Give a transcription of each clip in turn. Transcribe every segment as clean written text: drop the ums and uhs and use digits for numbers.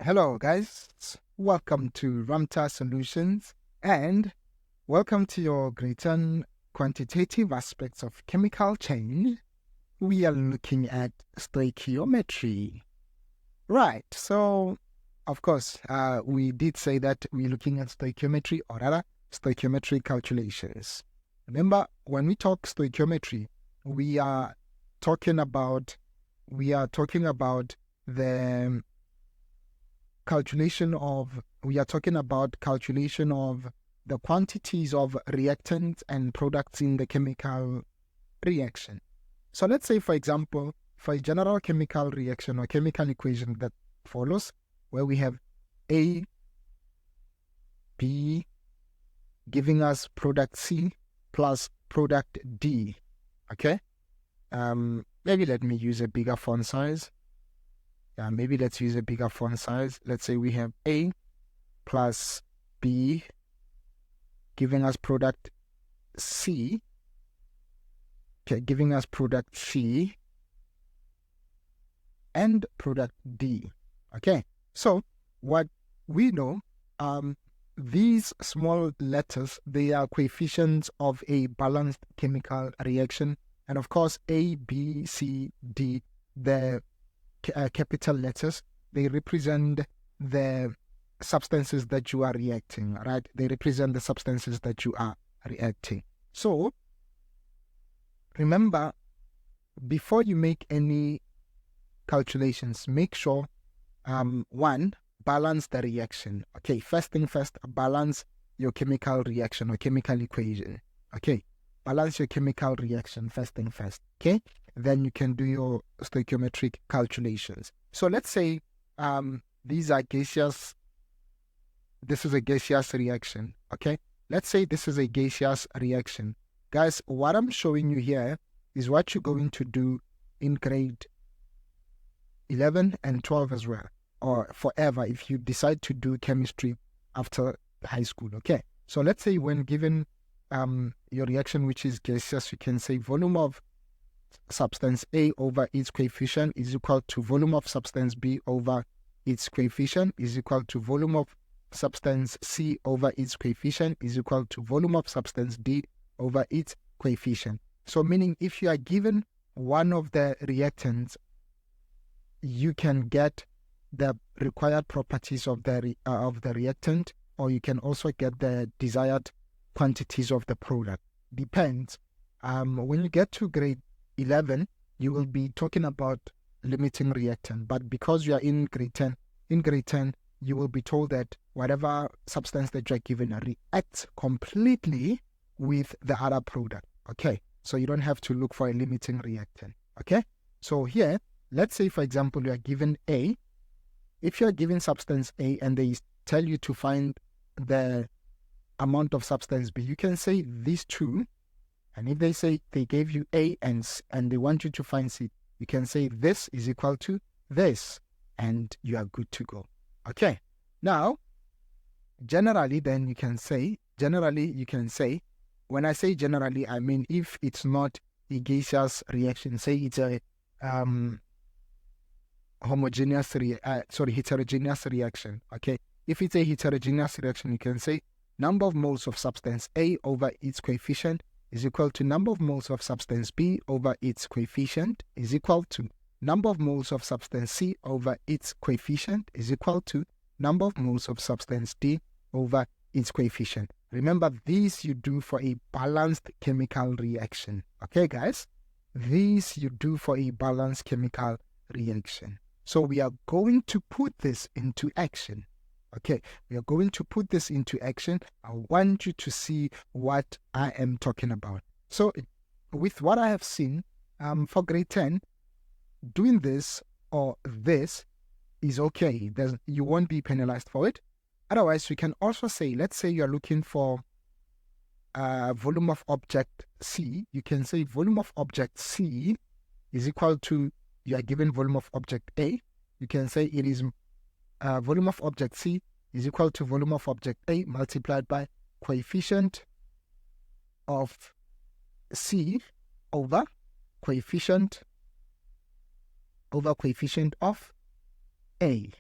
Hello guys, welcome to Ramta Solutions and welcome to your grade 10 quantitative aspects of chemical change. We are looking at stoichiometry. Right, so of course we did say that we're looking at stoichiometry, or rather stoichiometric calculations. Remember, when we talk stoichiometry, we are talking about the calculation of the quantities of reactants and products in the chemical reaction. So let's say, for example, for a general chemical reaction or chemical equation that follows, where we have A, B giving us product C plus product D. Okay. Maybe let me use a bigger font size. Maybe let's use a bigger font size. Let's say we have A plus B giving us product C. Okay, giving us product C and product D. Okay, so what we know, these small letters, they are coefficients of a balanced chemical reaction. And of course, A, B, C, D, the capital letters, they represent the substances that you are reacting, right? They represent the substances that you are reacting. So remember, before you make any calculations, make sure one, balance the reaction. Okay, first thing first, balance your chemical reaction or chemical equation. Okay, balance your chemical reaction first thing first. Okay, then you can do your stoichiometric calculations. So let's say these are gaseous. This is a gaseous reaction. Okay, let's say this is a gaseous reaction. Guys, what I'm showing you here is what you're going to do in grade 11 and 12 as well, or forever if you decide to do chemistry after high school. Okay, so let's say when given your reaction which is gaseous, you can say volume of substance A over its coefficient is equal to volume of substance B over its coefficient is equal to volume of substance C over its coefficient is equal to volume of substance D over its coefficient. So meaning if you are given one of the reactants, you can get the required properties of the reactant, or you can also get the desired quantities of the product. Depends. When you get to grade 11, you will be talking about limiting reactant, but because you are in grade 10, you will be told that whatever substance that you are given reacts completely with the other product. Okay, so you don't have to look for a limiting reactant. Okay, so here, let's say for example you are given A. If you are given substance A and they tell you to find the amount of substance B, you can say these two. And if they say they gave you A and they want you to find C, you can say this is equal to this, and you are good to go. Okay. Now, generally, you can say, when I say generally, I mean if it's not a gaseous reaction, say it's a heterogeneous reaction. Okay. If it's a heterogeneous reaction, you can say number of moles of substance A over its coefficient is equal to number of moles of substance B over its coefficient is equal to number of moles of substance C over its coefficient is equal to number of moles of substance D over its coefficient. Remember, these you do for a balanced chemical reaction. Okay, guys? These you do for a balanced chemical reaction. So we are going to put this into action. Okay, we are going to put this into action. I want you to see what I am talking about. So with what I have seen, for grade 10, doing this or this is okay. You won't be penalized for it. Otherwise, we can also say, let's say you're looking for volume of object C. You can say volume of object C is equal to, you are given volume of object A. You can say it is volume of object C is equal to volume of object A multiplied by coefficient of C over coefficient of A.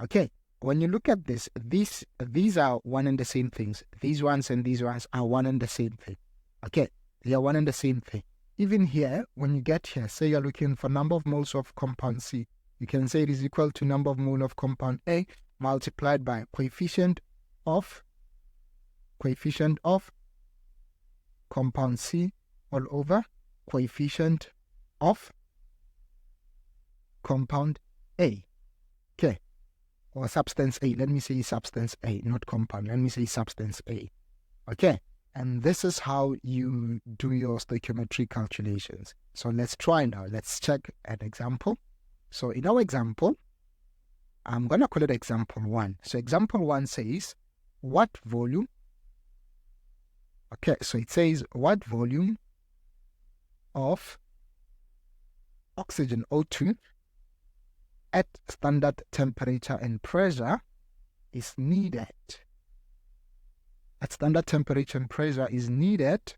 Okay, when you look at this, these are one and the same things. These ones and these ones are one and the same thing. Okay, they are one and the same thing. Even here, when you get here, say you're looking for number of moles of compound C, you can say it is equal to number of mole of compound A multiplied by coefficient of compound C all over coefficient of compound A. Okay, or substance A. Let me say substance A, not compound. Let me say substance A. Okay, and this is how you do your stoichiometry calculations. So let's try now. Let's check an example. So in our example, I'm going to call it example 1. So example 1 says, what volume? Okay, so it says, what volume of oxygen O2 at standard temperature and pressure is needed? At standard temperature and pressure is needed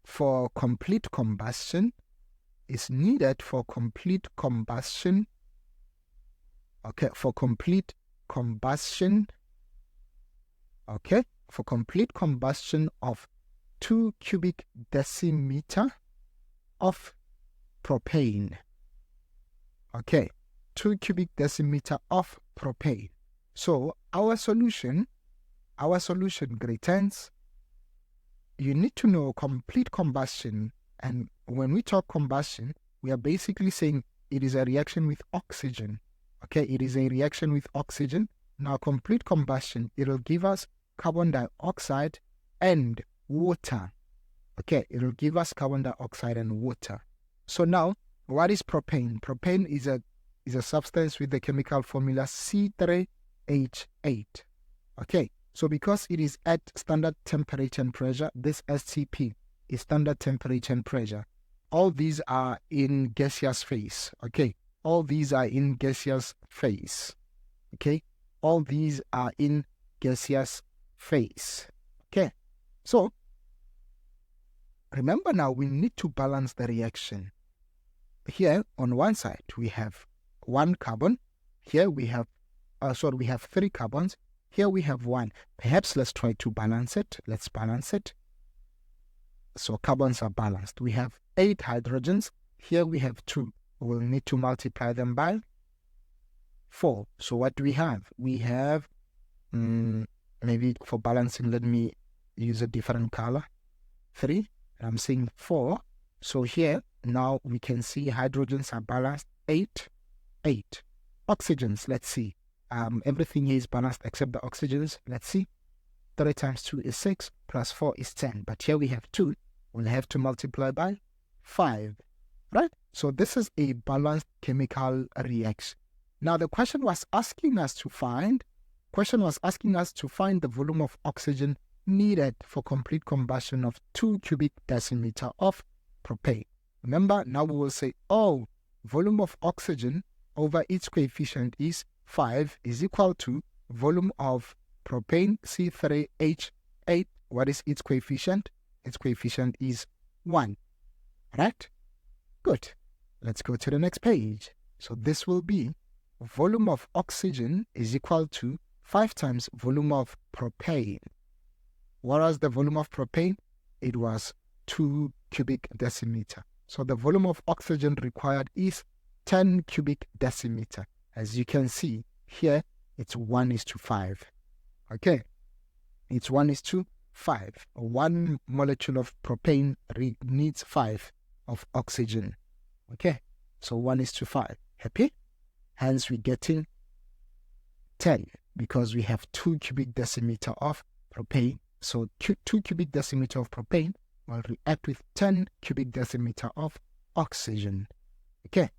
for complete combustion, okay, for complete combustion of 2 cubic decimeter of propane. Okay, 2 cubic decimeter of propane. So our solution, great hands, you need to know complete combustion. And when we talk combustion, we are basically saying it is a reaction with oxygen. Okay, it is a reaction with oxygen. Now, complete combustion, it will give us carbon dioxide and water. Okay, it will give us carbon dioxide and water. So now, what is propane? Propane is a substance with the chemical formula C3H8. Okay, so because it is at standard temperature and pressure, this STP is standard temperature and pressure. All these are in gaseous phase. Okay, all these are in gaseous phase. Okay, all these are in gaseous phase. Okay, so remember now we need to balance the reaction. Here on one side we have 1 carbon. Here we have we have 3 carbons. Here we have 1. Perhaps let's try to balance it. Let's balance it. So carbons are balanced. We have 8 hydrogens. Here we have 2. We'll need to multiply them by 4. So what do we have? We have, maybe for balancing, let me use a different color. 3. I'm saying 4. So here, now we can see hydrogens are balanced. 8. Oxygens, let's see. Everything here is balanced except the oxygens. Let's see. 3 times 2 is 6, plus 4 is 10. But here we have 2. We'll have to multiply by 5. Right? So this is a balanced chemical reaction. Now the question was asking us to find the volume of oxygen needed for complete combustion of 2 cubic decimeter of propane. Remember, now we will say, volume of oxygen over its coefficient is 5 is equal to volume of propane C3H8. What is its coefficient? Its coefficient is 1. Right? Good. Let's go to the next page. So this will be volume of oxygen is equal to 5 times volume of propane. What was the volume of propane? It was 2 cubic decimeter. So the volume of oxygen required is 10 cubic decimeter. As you can see here, it's 1:5. Okay, it's 1:5. 1 molecule of propane needs 5 of oxygen. Okay, so 1:5. Happy? Hence we're getting 10 because we have 2 cubic decimeter of propane. So 2 cubic decimeter of propane will react with 10 cubic decimeter of oxygen. Okay.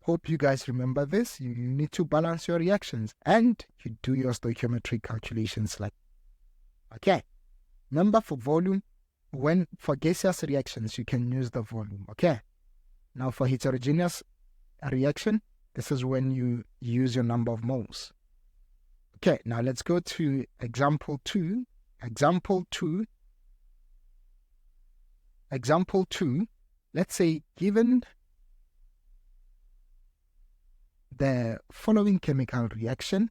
Hope you guys remember this. You need to balance your reactions and you do your stoichiometric calculations like. Okay. Remember, for volume, for gaseous reactions, you can use the volume. Okay. Now for heterogeneous reaction, this is when you use your number of moles. Okay, now let's go to example 2. Example 2, let's say given the following chemical reaction,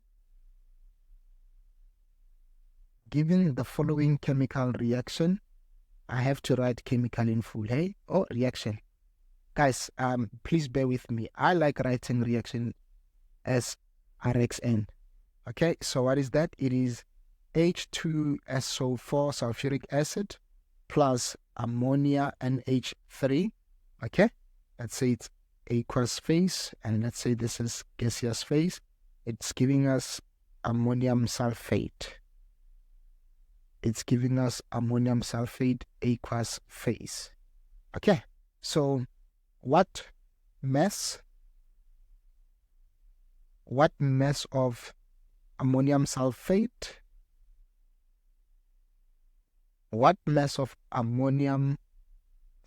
given the following chemical reaction, I have to write chemical in full, hey? Oh, reaction. Guys, please bear with me. I like writing reaction as RXN. Okay, so what is that? It is H2SO4 sulfuric acid plus ammonia NH3. Okay, let's say it's aqueous phase, and let's say this is gaseous phase. It's giving us ammonium sulfate. It's giving us ammonium sulfate aqueous phase. Okay, so what mass of ammonium sulfate, what mass of ammonium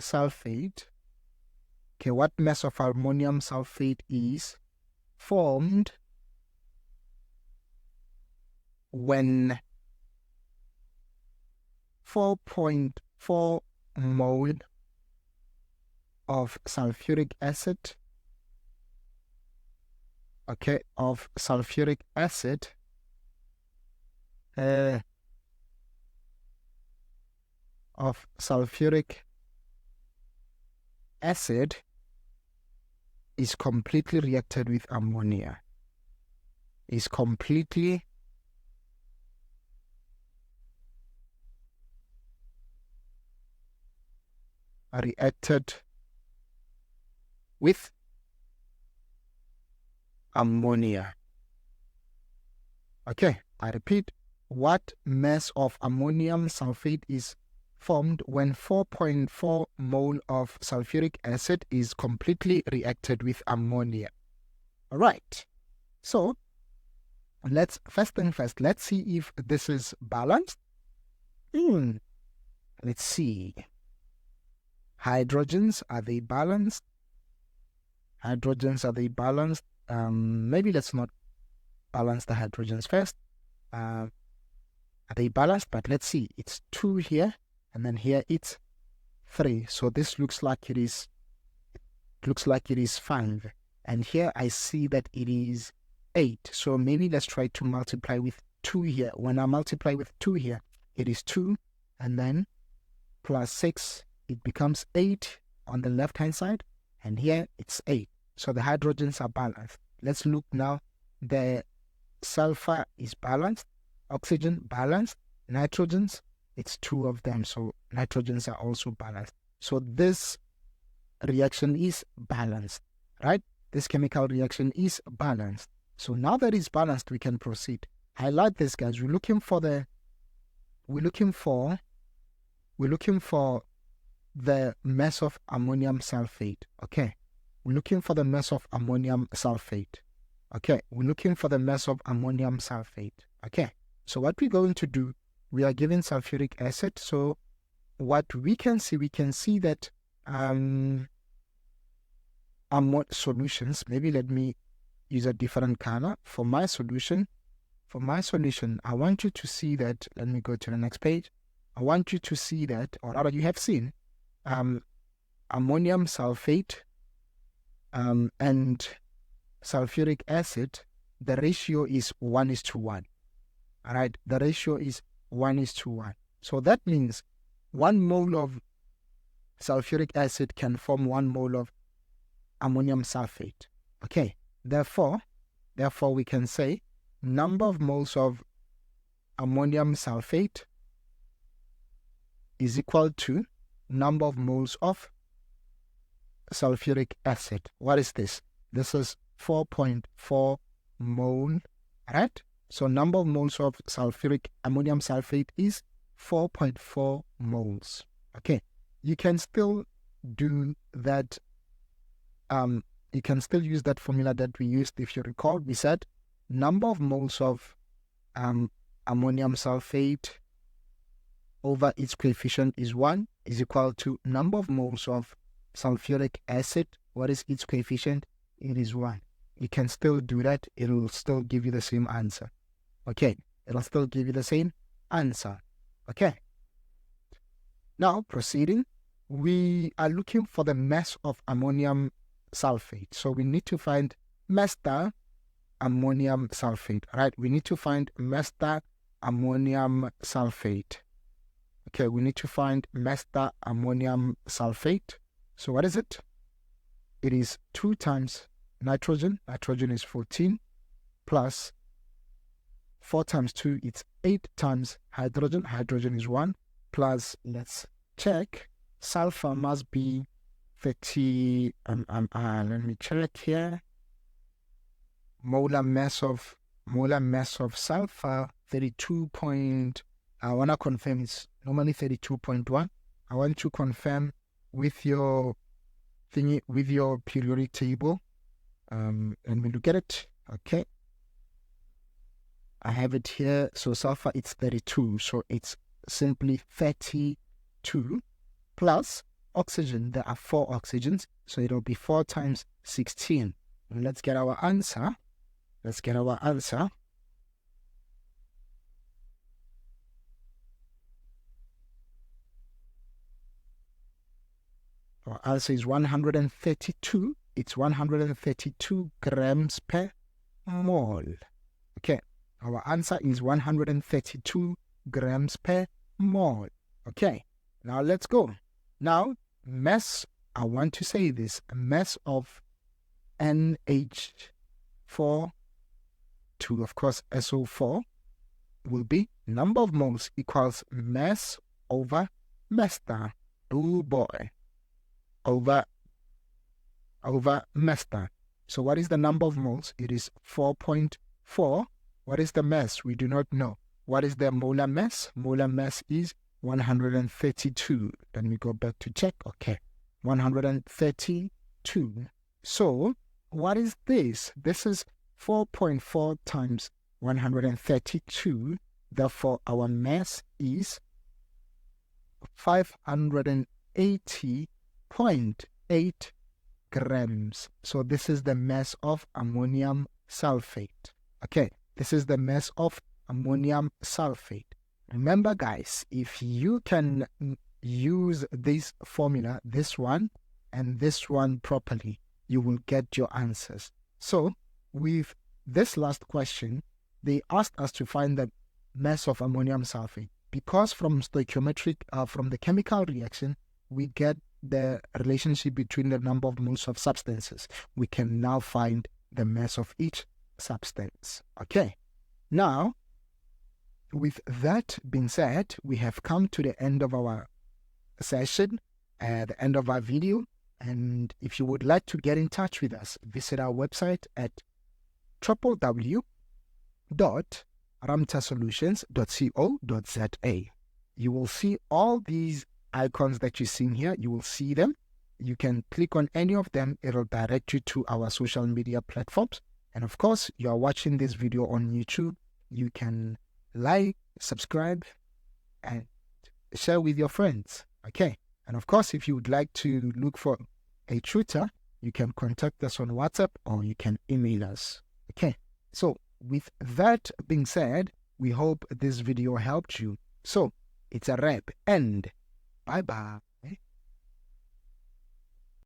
sulfate is formed when 4.4 mole of sulfuric acid, of sulfuric acid is completely reacted with ammonia. Is completely reacted with ammonia. Okay, I repeat, what mass of ammonium sulfate is formed when 4.4 mole of sulfuric acid is completely reacted with ammonia? All right, so let's let's see if this is balanced. Let's see. Hydrogens, are they balanced? Maybe let's not balance the hydrogens first. Are they balanced? But let's see. It's 2 here, and then here it's 3. So this looks like it is 5. And here I see that it is 8. So maybe let's try to multiply with 2 here. When I multiply with 2 here, it is 2, and then plus 6, it becomes 8 on the left-hand side, and here it's 8. So the hydrogens are balanced. Let's look now. The sulfur is balanced, oxygen balanced, nitrogens, it's 2 of them. So nitrogens are also balanced. So this reaction is balanced, right? This chemical reaction is balanced. So now that it's balanced, we can proceed. Highlight this, guys. We're looking for the mass of ammonium sulfate. Okay, we're looking for the mass of ammonium sulfate. Okay, we're looking for the mass of ammonium sulfate. Okay, so what we're going to do, we are given sulfuric acid. So what we can see that solutions, maybe let me use a different color for my solution. For my solution, I want you to see that, let me go to the next page. I want you to see that, or rather you have seen, ammonium sulfate and sulfuric acid, the ratio is 1:1. All right, the ratio is 1:1. So that means 1 mole of sulfuric acid can form 1 mole of ammonium sulfate. Okay, therefore we can say number of moles of ammonium sulfate is equal to number of moles of sulfuric acid. What is this? This is 4.4 mole, right? So number of moles of ammonium sulfate is 4.4 moles. Okay, you can still do that. You can still use that formula that we used. If you recall, we said number of moles of ammonium sulfate over its coefficient is 1 is equal to number of moles of sulfuric acid. What is its coefficient? It is 1. You can still do that. It will still give you the same answer. Okay, it'll still give you the same answer. Okay. Now, proceeding, we are looking for the mass of ammonium sulfate. So we need to find mester ammonium sulfate, right? We need to find mester ammonium sulfate. Okay, we need to find mester ammonium sulfate. So what is it? It is 2 times nitrogen. Nitrogen is 14 plus 4 times 2, it's 8 times hydrogen. Hydrogen is 1 plus, let's check, sulfur must be 30, let me check here. Molar mass of sulfur, 32 point, I want to confirm it's normally 32.1. I want to confirm with your thingy, with your periodic table. Let me look at it. Okay. I have it here. So sulfur, it's 32. So it's simply 32 plus oxygen. There are 4 oxygens. So it'll be 4 times 16. And let's get our answer. Our answer is 132. It's 132 grams per mole. Okay. Our answer is 132 grams per mole. Okay. Now let's go. Now, mass, I want to say this, mass of NH4 to, of course, SO4 will be number of moles equals mass over mester. Oh boy. Over mester. So what is the number of moles? It is 4.4. What is the mass? We do not know. What is the molar mass? Molar mass is 132. Let me go back to check. Okay, 132. So what is this? This is 4.4 times 132. Therefore, our mass is 580.8 grams. So this is the mass of ammonium sulfate. Okay, this is the mass of ammonium sulfate. Remember, guys, if you can use this formula, this one and this one properly, you will get your answers. So with this last question, they asked us to find the mass of ammonium sulfate, because from stoichiometric, from the chemical reaction, we get the relationship between the number of moles of substances. We can now find the mass of each substance. Okay, now with that being said, we have come to the end of our session, the end of our video. And if you would like to get in touch with us, visit our website at www.ramtasolutions.co.za. You will see all these icons that you're seeing here. You will see them. You can click on any of them. It'll direct you to our social media platforms. And of course, you are watching this video on YouTube. You can like, subscribe, and share with your friends. Okay. And of course, if you would like to look for a tutor, you can contact us on WhatsApp or you can email us. Okay. So with that being said, we hope this video helped you. So it's a wrap and bye-bye.